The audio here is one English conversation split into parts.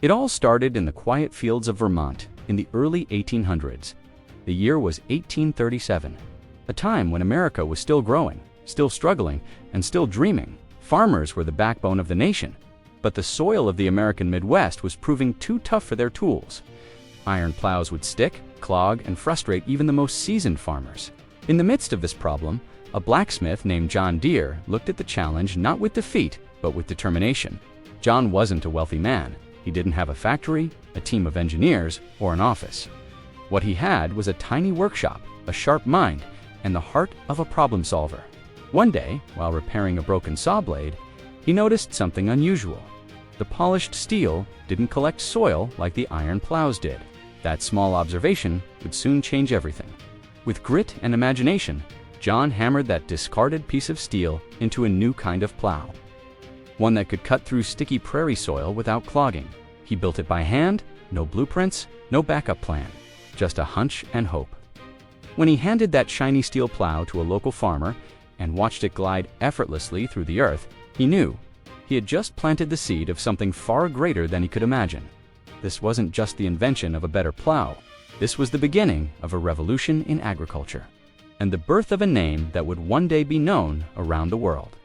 It all started in the quiet fields of Vermont in the early 1800s. The year was 1837, a time when America was still growing, still struggling, and still dreaming. Farmers were the backbone of the nation, but the soil of the American Midwest was proving too tough for their tools. Iron plows would stick, clog, and frustrate even the most seasoned farmers. In the midst of this problem, a blacksmith named John Deere looked at the challenge not with defeat, but with determination. John wasn't a wealthy man. He didn't have a factory, a team of engineers, or an office. What he had was a tiny workshop, a sharp mind, and the heart of a problem solver. One day, while repairing a broken saw blade, he noticed something unusual. The polished steel didn't collect soil like the iron plows did. That small observation would soon change everything. With grit and imagination, John hammered that discarded piece of steel into a new kind of plow. One that could cut through sticky prairie soil without clogging. He built it by hand, no blueprints, no backup plan, just a hunch and hope. When he handed that shiny steel plow to a local farmer and watched it glide effortlessly through the earth, he knew he had just planted the seed of something far greater than he could imagine. This wasn't just the invention of a better plow. This was the beginning of a revolution in agriculture, and the birth of a name that would one day be known around the world.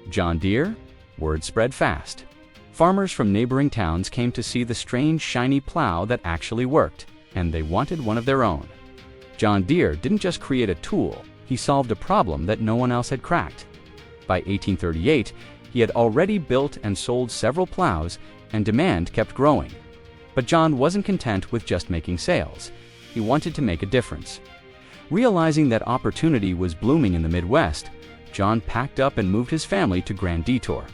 John Deere? Word spread fast. Farmers from neighboring towns came to see the strange shiny plow that actually worked, and they wanted one of their own. John Deere didn't just create a tool, he solved a problem that no one else had cracked. By 1838, he had already built and sold several plows, and demand kept growing. But John wasn't content with just making sales. He wanted to make a difference. Realizing that opportunity was blooming in the Midwest, John packed up and moved his family to Grand Detour,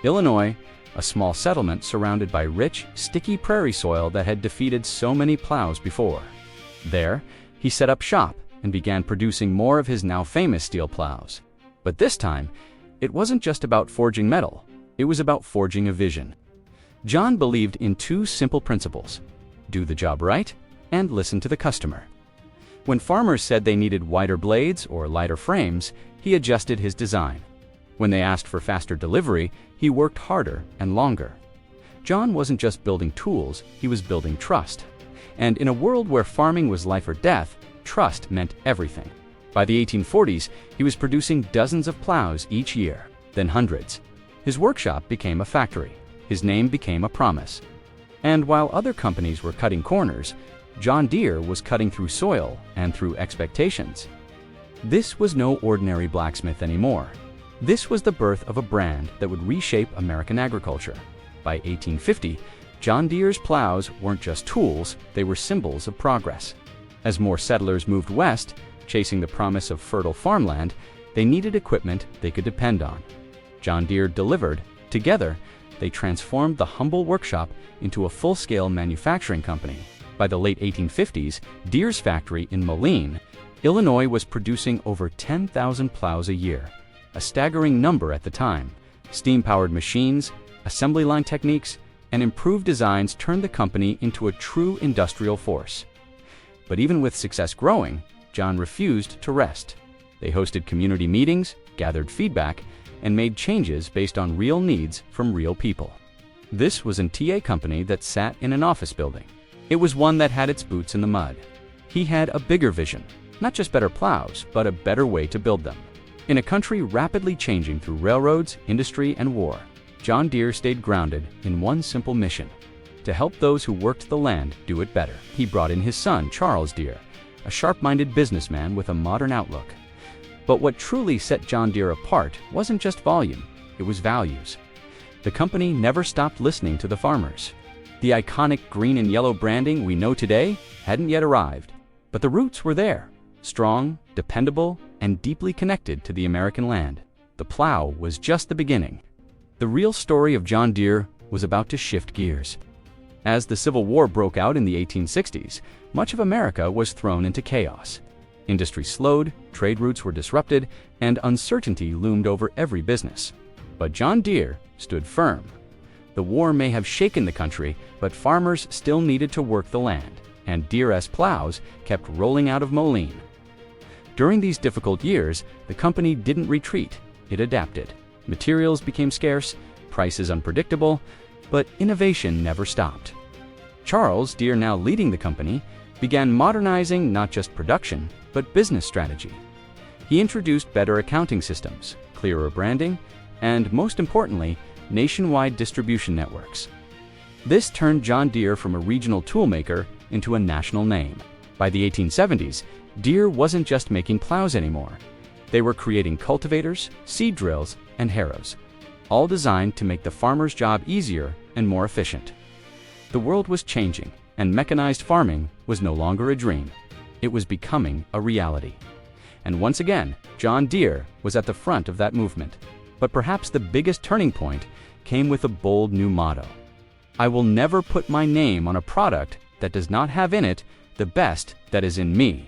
Illinois, a small settlement surrounded by rich, sticky prairie soil that had defeated so many plows before. There, he set up shop and began producing more of his now famous steel plows. But this time, it wasn't just about forging metal, it was about forging a vision. John believed in two simple principles: do the job right and listen to the customer. When farmers said they needed wider blades or lighter frames, he adjusted his design. When they asked for faster delivery, he worked harder and longer. John wasn't just building tools, he was building trust. And in a world where farming was life or death, trust meant everything. By the 1840s, he was producing dozens of plows each year, then hundreds. His workshop became a factory. His name became a promise. And while other companies were cutting corners, John Deere was cutting through soil and through expectations. This was no ordinary blacksmith anymore. This was the birth of a brand that would reshape American agriculture. By 1850, John Deere's plows weren't just tools, they were symbols of progress. As more settlers moved west, chasing the promise of fertile farmland, they needed equipment they could depend on. John Deere delivered. Together, they transformed the humble workshop into a full-scale manufacturing company. By the late 1850s, Deere's factory in Moline, Illinois was producing over 10,000 plows a year, a staggering number at the time. Steam-powered machines, assembly line techniques, and improved designs turned the company into a true industrial force. But even with success growing, John refused to rest. They hosted community meetings, gathered feedback, and made changes based on real needs from real people. This was an TA company that sat in an office building. It was one that had its boots in the mud. He had a bigger vision, not just better plows, but a better way to build them. In a country rapidly changing through railroads, industry, and war, John Deere stayed grounded in one simple mission: to help those who worked the land do it better. He brought in his son, Charles Deere, a sharp-minded businessman with a modern outlook. But what truly set John Deere apart wasn't just volume, it was values. The company never stopped listening to the farmers. The iconic green and yellow branding we know today hadn't yet arrived, but the roots were there, strong, dependable, and deeply connected to the American land. The plow was just the beginning. The real story of John Deere was about to shift gears. As the Civil War broke out in the 1860s, much of America was thrown into chaos. Industry slowed, trade routes were disrupted, and uncertainty loomed over every business. But John Deere stood firm. The war may have shaken the country, but farmers still needed to work the land, and Deere's plows kept rolling out of Moline. During these difficult years, the company didn't retreat, it adapted. Materials became scarce, prices unpredictable, But innovation never stopped. Charles Deere, now leading the company, began modernizing not just production, but business strategy. He introduced better accounting systems, clearer branding, and most importantly, nationwide distribution networks. This turned John Deere from a regional toolmaker into a national name. By the 1870s, Deere wasn't just making plows anymore. They were creating cultivators, seed drills, and harrows, all designed to make the farmer's job easier and more efficient. The world was changing, and mechanized farming was no longer a dream. It was becoming a reality. And once again, John Deere was at the front of that movement. But perhaps the biggest turning point came with a bold new motto: "I will never put my name on a product that does not have in it the best that is in me."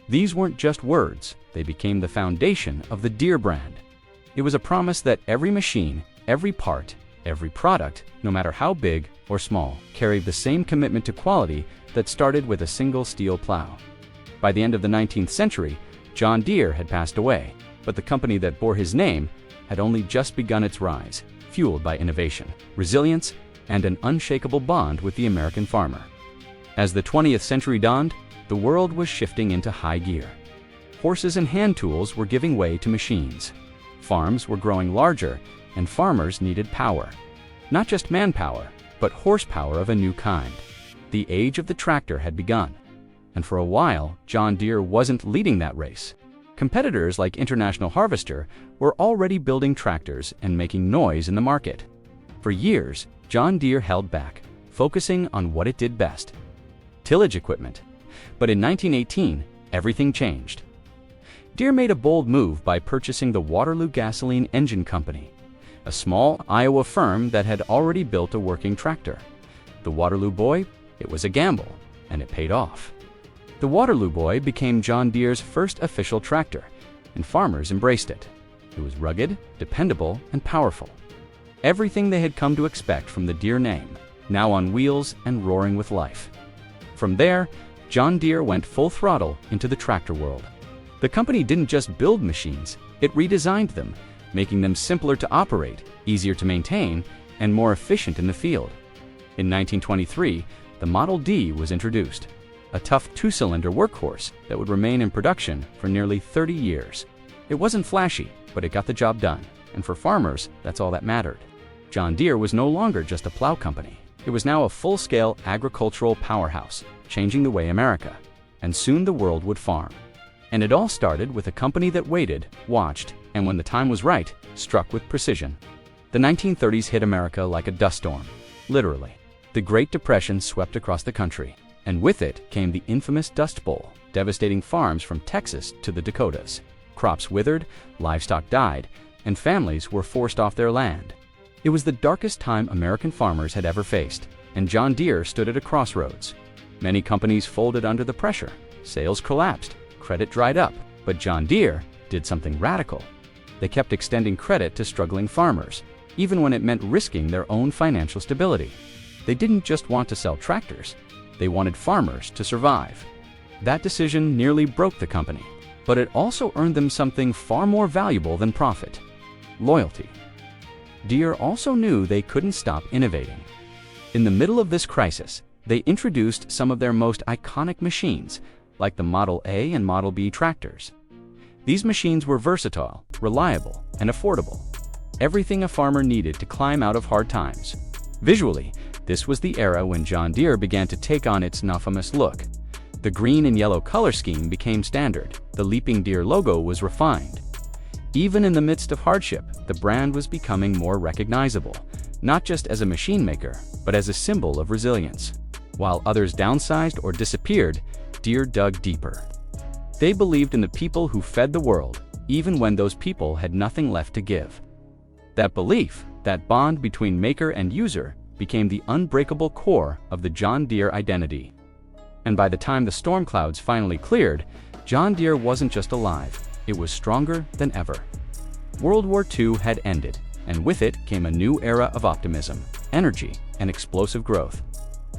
These weren't just words, they became the foundation of the Deere brand. It was a promise that every machine, every part, every product, no matter how big or small, carried the same commitment to quality that started with a single steel plow. By the end of the 19th century, John Deere had passed away, but the company that bore his name had only just begun its rise, fueled by innovation, resilience, and an unshakable bond with the American farmer. As the 20th century dawned, the world was shifting into high gear. Horses and hand tools were giving way to machines. Farms were growing larger, and farmers needed power. Not just manpower, but horsepower of a new kind. The age of the tractor had begun, and for a while, John Deere wasn't leading that race. Competitors like International Harvester were already building tractors and making noise in the market. For years, John Deere held back, focusing on what it did best: tillage equipment. But in 1918, everything changed. Deere made a bold move by purchasing the Waterloo Gasoline Engine Company, a small Iowa firm that had already built a working tractor. The Waterloo Boy, it was a gamble, and it paid off. The Waterloo Boy became John Deere's first official tractor, and farmers embraced it. It was rugged, dependable, and powerful. Everything they had come to expect from the Deere name, now on wheels and roaring with life. From there, John Deere went full throttle into the tractor world. The company didn't just build machines, it redesigned them, making them simpler to operate, easier to maintain, and more efficient in the field. In 1923, the Model D was introduced, a tough two-cylinder workhorse that would remain in production for nearly 30 years. It wasn't flashy, but it got the job done, and for farmers, that's all that mattered. John Deere was no longer just a plow company. It was now a full-scale agricultural powerhouse, changing the way America, and soon the world would farm. And it all started with a company that waited, watched, and when the time was right, struck with precision. The 1930s hit America like a dust storm, literally. The Great Depression swept across the country, and with it came the infamous Dust Bowl, devastating farms from Texas to the Dakotas. Crops withered, livestock died, and families were forced off their land. It was the darkest time American farmers had ever faced, and John Deere stood at a crossroads. Many companies folded under the pressure, sales collapsed, credit dried up, but John Deere did something radical. They kept extending credit to struggling farmers, even when it meant risking their own financial stability. They didn't just want to sell tractors, they wanted farmers to survive. That decision nearly broke the company, but it also earned them something far more valuable than profit: loyalty. Deere also knew they couldn't stop innovating. In the middle of this crisis, they introduced some of their most iconic machines, like the Model A and Model B tractors. These machines were versatile, reliable, and affordable. Everything a farmer needed to climb out of hard times. Visually, this was the era when John Deere began to take on its infamous look. The green and yellow color scheme became standard. The leaping deer logo was refined. Even in the midst of hardship, the brand was becoming more recognizable, not just as a machine maker, but as a symbol of resilience. While others downsized or disappeared, Deere dug deeper. They believed in the people who fed the world, even when those people had nothing left to give. That belief, that bond between maker and user, became the unbreakable core of the John Deere identity. And by the time the storm clouds finally cleared, John Deere wasn't just alive, it was stronger than ever. World War II had ended, and with it came a new era of optimism, energy, and explosive growth.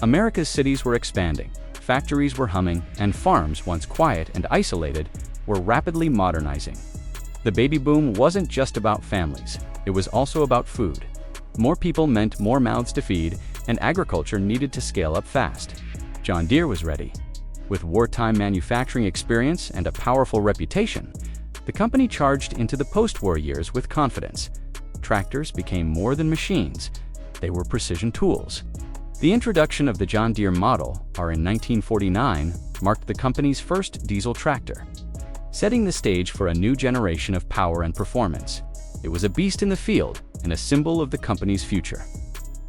America's cities were expanding, factories were humming, and farms, once quiet and isolated, were rapidly modernizing. The baby boom wasn't just about families, it was also about food. More people meant more mouths to feed, and agriculture needed to scale up fast. John Deere was ready. With wartime manufacturing experience and a powerful reputation, the company charged into the post-war years with confidence. Tractors became more than machines. They were precision tools. The introduction of the John Deere model, R in 1949, marked the company's first diesel tractor, setting the stage for a new generation of power and performance. It was a beast in the field and a symbol of the company's future.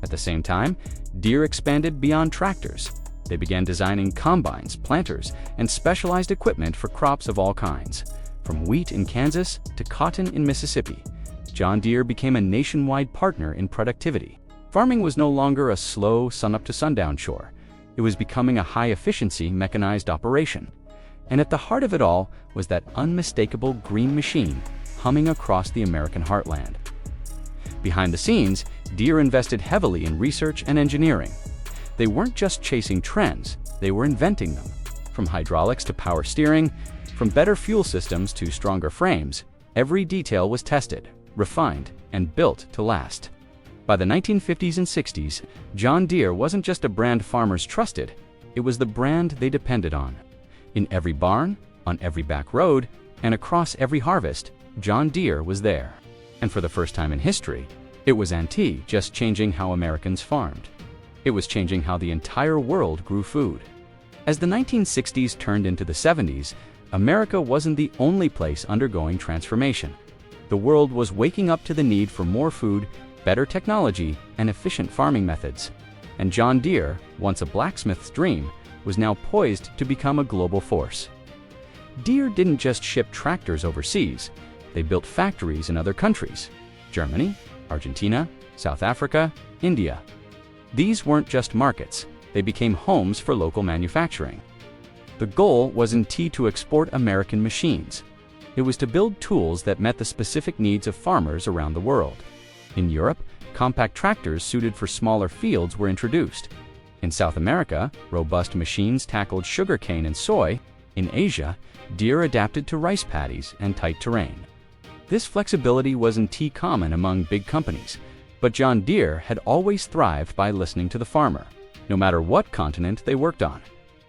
At the same time, Deere expanded beyond tractors. They began designing combines, planters, and specialized equipment for crops of all kinds. From wheat in Kansas to cotton in Mississippi, John Deere became a nationwide partner in productivity. Farming was no longer a slow sun-up-to-sundown chore. It was becoming a high-efficiency mechanized operation. And at the heart of it all was that unmistakable green machine humming across the American heartland. Behind the scenes, Deere invested heavily in research and engineering. They weren't just chasing trends, they were inventing them. From hydraulics to power steering, from better fuel systems to stronger frames, every detail was tested, refined, and built to last. By the 1950s and 60s, John Deere wasn't just a brand farmers trusted, it was the brand they depended on. In every barn, on every back road, and across every harvest, John Deere was there. And for the first time in history, it was just changing how Americans farmed. It was changing how the entire world grew food. As the 1960s turned into the 70s, America wasn't the only place undergoing transformation. The world was waking up to the need for more food, better technology, and efficient farming methods. And John Deere, once a blacksmith's dream, was now poised to become a global force. Deere didn't just ship tractors overseas, they built factories in other countries: Germany, Argentina, South Africa, India. These weren't just markets, they became homes for local manufacturing. The goal wasn't to export American machines. It was to build tools that met the specific needs of farmers around the world. In Europe, compact tractors suited for smaller fields were introduced. In South America, robust machines tackled sugarcane and soy. In Asia, Deere adapted to rice paddies and tight terrain. This flexibility wasn't common among big companies, but John Deere had always thrived by listening to the farmer, no matter what continent they worked on.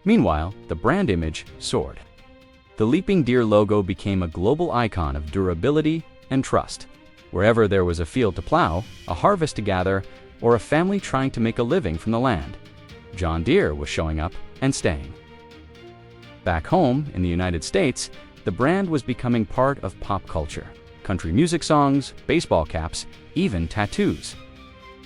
Meanwhile, the brand image soared. The leaping Deere logo became a global icon of durability and trust. Wherever there was a field to plow, a harvest to gather, or a family trying to make a living from the land, John Deere was showing up and staying. Back home, in the United States, the brand was becoming part of pop culture. Country music songs, baseball caps, even tattoos.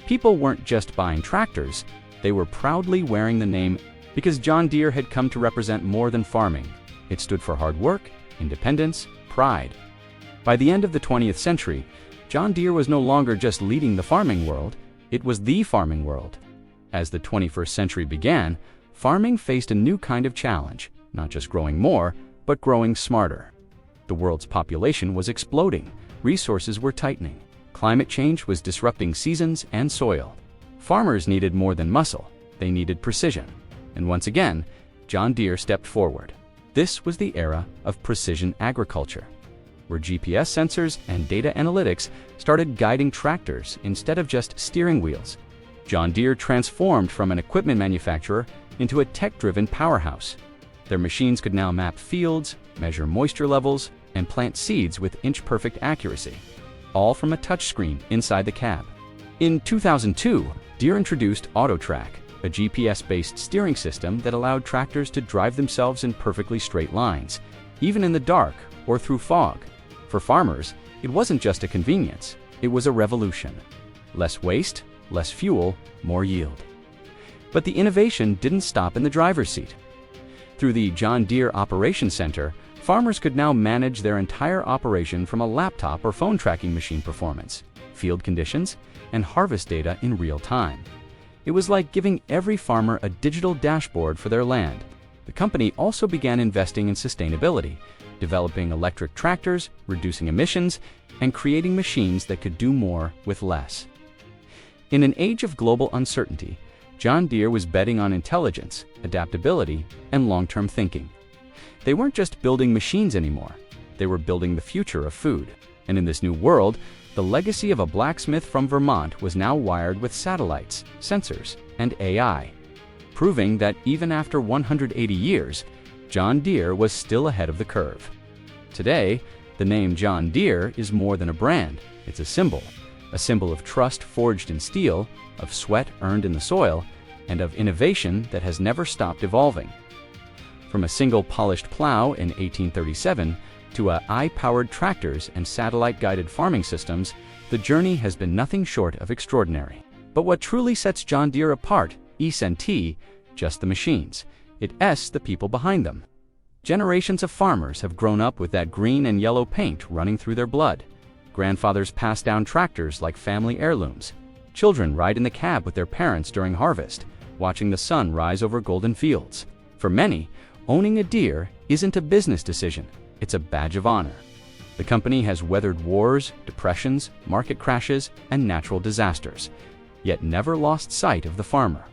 People weren't just buying tractors, they were proudly wearing the name because John Deere had come to represent more than farming. It stood for hard work, independence, pride. By the end of the 20th century, John Deere was no longer just leading the farming world, it was the farming world. As the 21st century began, farming faced a new kind of challenge, not just growing more, but growing smarter. The world's population was exploding, resources were tightening, climate change was disrupting seasons and soil. Farmers needed more than muscle, they needed precision. And once again, John Deere stepped forward. This was the era of precision agriculture, where GPS sensors and data analytics started guiding tractors instead of just steering wheels. John Deere transformed from an equipment manufacturer into a tech-driven powerhouse. Their machines could now map fields, measure moisture levels, and plant seeds with inch-perfect accuracy, all from a touchscreen inside the cab. In 2002, Deere introduced AutoTrack, a GPS-based steering system that allowed tractors to drive themselves in perfectly straight lines, even in the dark or through fog. For farmers, it wasn't just a convenience, it was a revolution. Less waste, less fuel, more yield. But the innovation didn't stop in the driver's seat. Through the John Deere Operations Center, farmers could now manage their entire operation from a laptop or phone, tracking machine performance, field conditions, and harvest data in real time. It was like giving every farmer a digital dashboard for their land. The company also began investing in sustainability, developing electric tractors, reducing emissions, and creating machines that could do more with less. In an age of global uncertainty, John Deere was betting on intelligence, adaptability, and long-term thinking. They weren't just building machines anymore, they were building the future of food. And in this new world, the legacy of a blacksmith from Vermont was now wired with satellites, sensors, and AI, proving that even after 180 years, John Deere was still ahead of the curve. Today, the name John Deere is more than a brand. It's a symbol of trust forged in steel, of sweat earned in the soil, and of innovation that has never stopped evolving. From a single polished plow in 1837 to AI-powered tractors and satellite-guided farming systems, the journey has been nothing short of extraordinary. But what truly sets John Deere apart isn't just the machines, it's the people behind them. Generations of farmers have grown up with that green and yellow paint running through their blood. Grandfathers pass down tractors like family heirlooms. Children ride in the cab with their parents during harvest, watching the sun rise over golden fields. For many, owning a Deere isn't a business decision, it's a badge of honor. The company has weathered wars, depressions, market crashes, and natural disasters, yet never lost sight of the farmer.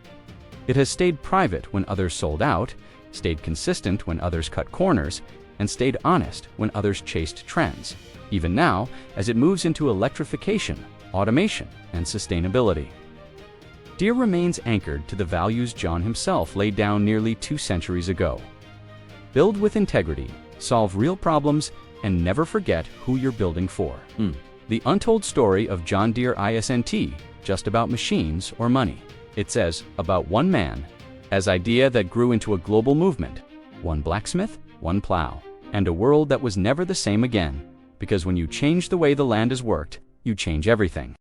It has stayed private when others sold out, stayed consistent when others cut corners, and stayed honest when others chased trends, even now as it moves into electrification, automation, and sustainability. Deere remains anchored to the values John himself laid down nearly 2 centuries ago. Build with integrity, solve real problems, and never forget who you're building for. The untold story of John Deere isn't just about machines or money. It says about one man, an idea that grew into a global movement, one blacksmith, one plow, and a world that was never the same again. Because when you change the way the land is worked, you change everything.